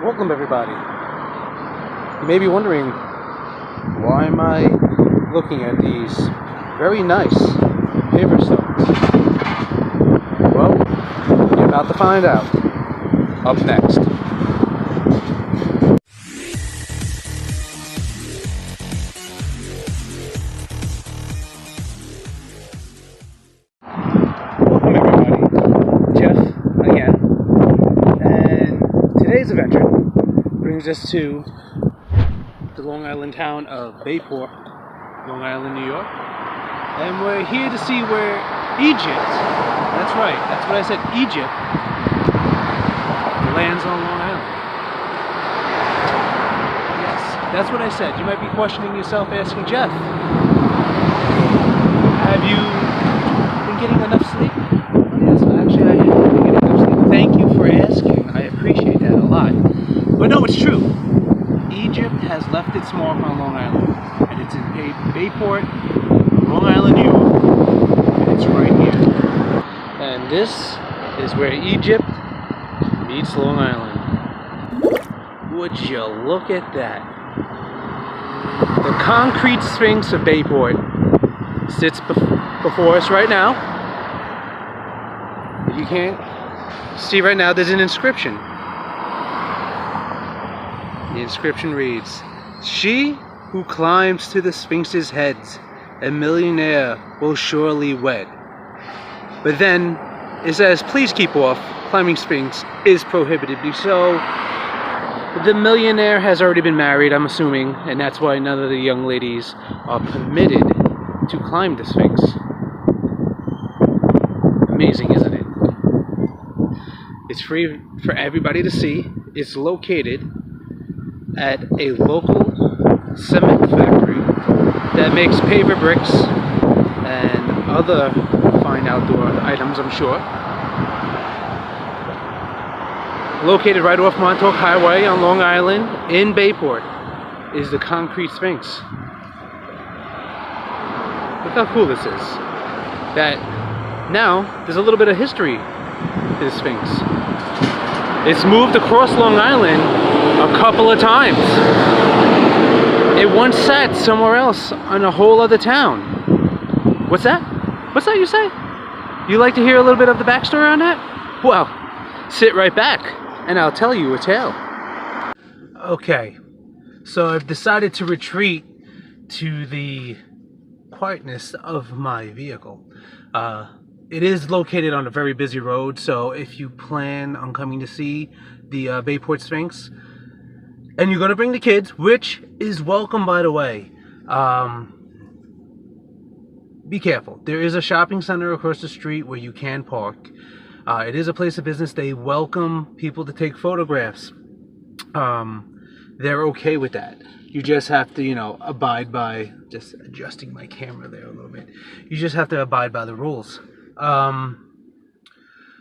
Welcome everybody. You may be wondering, why am I looking at these very nice paver stones? Well, you're about to find out. Up next. Welcome everybody. Jeff again. And today's adventure brings us to the Long Island town of Bayport, Long Island, New York. And we're here to see where Egypt, that's right, that's what I said, Egypt, lands on Long Island. Yes, that's what I said. You might be questioning yourself, asking Jeff, have you been getting enough sleep? Yes, actually I have been getting enough sleep. Thank you for asking. I appreciate that a lot. But no, it's true. Egypt has left its mark on Long Island, and it's in Bayport, Long Island, New York, and it's right here. And this is where Egypt meets Long Island. Would you look at that? The concrete Sphinx of Bayport sits before us right now. If you can't see right now, there's an inscription. The inscription reads, "She who climbs to the Sphinx's head, a millionaire will surely wed." But then it says, "Please keep off. Climbing Sphinx is prohibited." So the millionaire has already been married, I'm assuming, and that's why none of the young ladies are permitted to climb the Sphinx. Amazing, isn't it? It's free for everybody to see. It's located at a local cement factory that makes paver bricks and other fine outdoor items, I'm sure. Located right off MONTAUK Highway on Long Island in Bayport is the concrete Sphinx. Look how cool this is. That now there's a little bit of history to the Sphinx. It's moved across Long Island a couple of times. It once sat somewhere else in a whole other town. What's that? What's that you say? You like to hear a little bit of the backstory on that? Well, sit right back and I'll tell you a tale. Okay, so I've decided to retreat to the quietness of my vehicle. It is located on a very busy road, so if you plan on coming to see the Bayport Sphinx, and you're going to bring the kids, which is welcome by the way, be careful. There is a shopping center across the street where you can park. It is a place of business. They welcome people to take photographs. They're okay with that. You just have to, abide by, just adjusting my camera there a little bit. You just have to abide by the rules.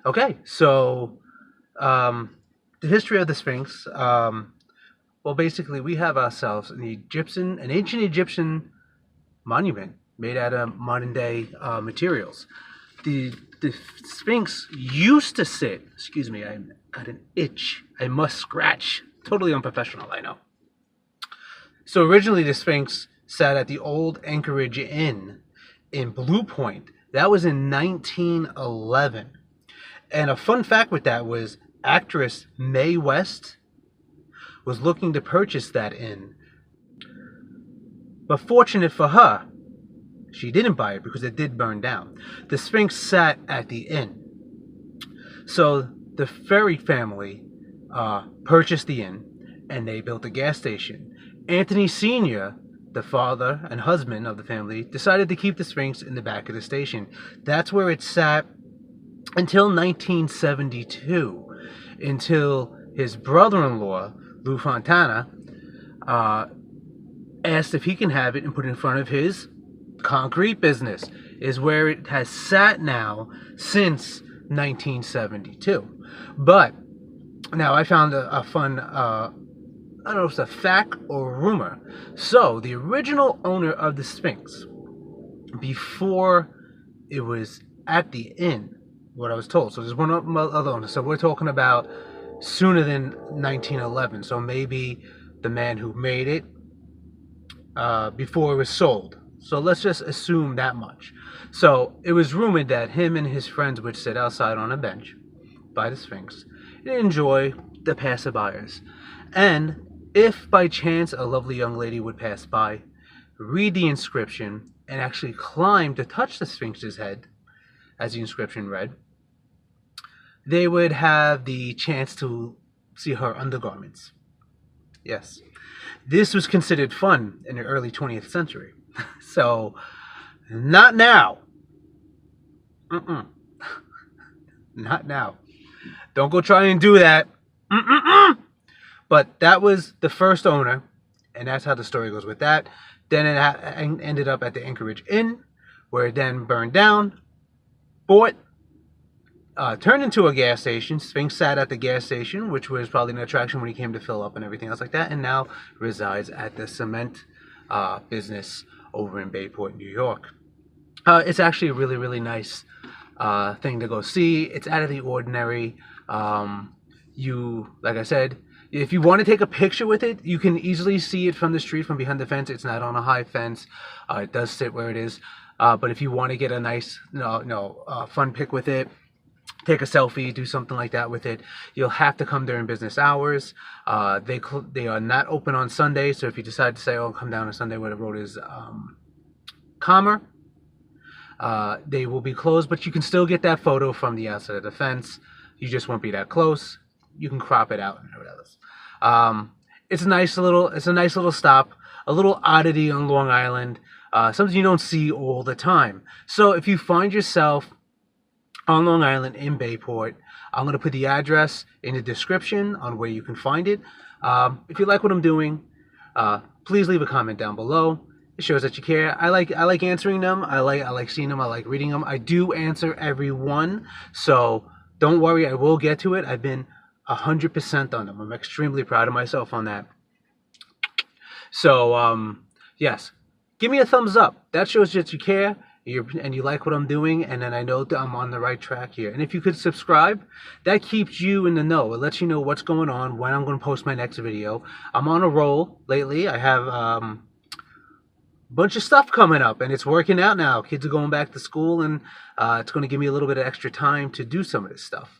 Okay, so the history of the Sphinx. Well, basically, we have ourselves an ancient Egyptian monument made out of modern day materials. The Sphinx used to sit. Excuse me, I got an itch. I must scratch. Totally unprofessional, I know. So originally, the Sphinx sat at the old Anchorage Inn in Blue Point. That was in 1911. And a fun fact with that was actress Mae West was looking to purchase that inn. But fortunate for her, she didn't buy it because it did burn down. The Sphinx sat at the inn. So the Ferry family purchased the inn and they built a gas station. Anthony Sr., the father and husband of the family, decided to keep the Sphinx in the back of the station. That's where it sat until 1972, until his brother-in-law, Lou Fontana, asked if he can have it and put it in front of his concrete business, is where it has sat now since 1972. But now I found a fun, I don't know if it's a fact or rumor. So the original owner of the Sphinx, before it was at the inn, what I was told. So there's one other owner. So we're talking about sooner than 1911. So maybe the man who made it before it was sold. So let's just assume that much. So it was rumored that him and his friends would sit outside on a bench by the Sphinx and enjoy the passerbyers. And if by chance a lovely young lady would pass by, read the inscription, and actually climb to touch the Sphinx's head, as the inscription read, they would have the chance to see her undergarments. Yes. This was considered fun in the early 20th century. So, not now. Not now. Don't go try and do that. But that was the first owner, and that's how the story goes with that. Then it ended up at the Anchorage Inn, where it then burned down, bought, turned into a gas station. Sphinx sat at the gas station, which was probably an attraction when he came to fill up and everything else like that, and now resides at the cement business over in Bayport, New York. It's actually a really, really nice thing to go see. It's out of the ordinary. Like I said, if you want to take a picture with it, you can easily see it from the street, from behind the fence. It's not on a high fence. It does sit where it is. But if you want to get a nice, fun pic with it, take a selfie, do something like that with it, you'll have to come during business hours. They are not open on Sunday. So if you decide to say, "Oh, come down on Sunday where the road is calmer," they will be closed. But you can still get that photo from the outside of the fence. You just won't be that close. You can crop it out and whatever else. It's a nice little stop, a little oddity on Long Island, something you don't see all the time. So if you find yourself on Long Island in Bayport, I'm going to put the address in the description on where you can find it. If you like what I'm doing, please leave a comment down below. It shows that you care. I like answering them. I like seeing them. I like reading them. I do answer every one, so don't worry. I will get to it. I've been 100% on them. I'm extremely proud of myself on that. So, yes, give me a thumbs up. That shows that you care and you like what I'm doing, and then I know that I'm on the right track here. And if you could subscribe, that keeps you in the know. It lets you know what's going on, when I'm going to post my next video. I'm on a roll lately. I have a bunch of stuff coming up, and it's working out now. Kids are going back to school, and it's going to give me a little bit of extra time to do some of this stuff.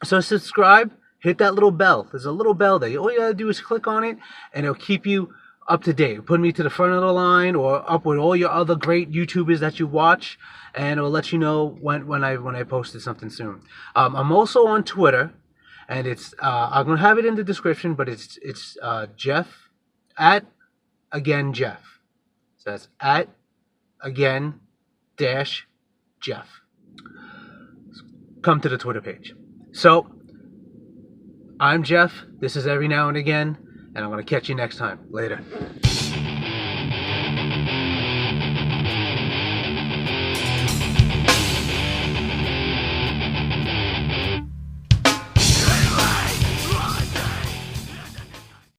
So subscribe, hit that little bell. There's a little bell there. All you gotta do is click on it, and it'll keep you up to date. Put me to the front of the line, or up with all your other great YouTubers that you watch, and it'll let you know when I posted something soon. I'm also on Twitter, and it's I'm gonna have it in the description, but it's Jeff at again Jeff. So that's at again dash Jeff. Come to the Twitter page. So, I'm Jeff. This is Every Now and Again, and I'm going to catch you next time. Later.